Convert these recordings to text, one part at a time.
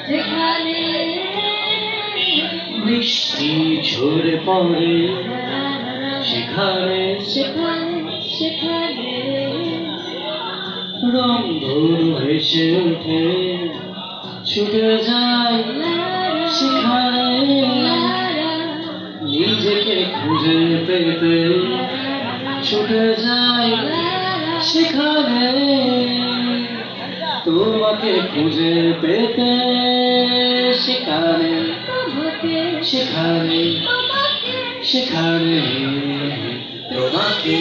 যেখানে বৃষ্টি ঝরে পড়ে সেখানে রংধনু ভেসে ওঠে ছুটে যায় সেখানে নিজেকে খুঁজে পেতে ছুটে যায় সেখানে তোমাকে খুঁজে পেতে সেখানে সেখানে সেখানে তোমাকে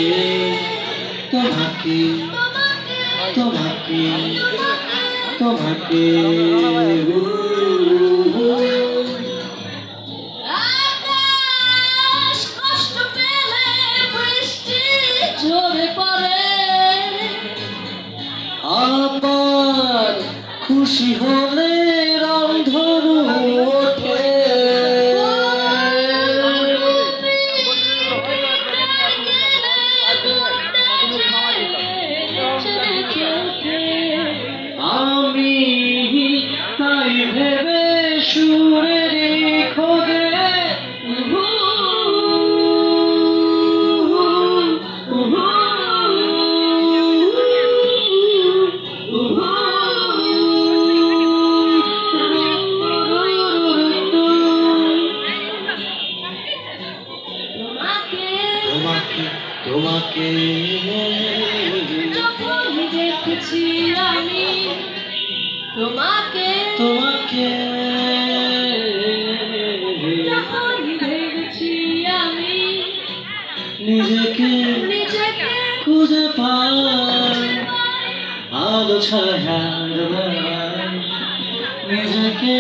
তোমাকে তোমাকে তোমাকে আকাশ কষ্ট পেলে বৃষ্টি ঝরে পড়ে আবার খুশি হলে রংধনু ওঠে আমি তাই ভেবে সুরের খোঁজে তোমাকে যখন দেখেছি আমি তোমাকে যখন দেখেছি আমি নিজেকে খুঁজে পাই আলো ছায়ার বেলায় নিজেকে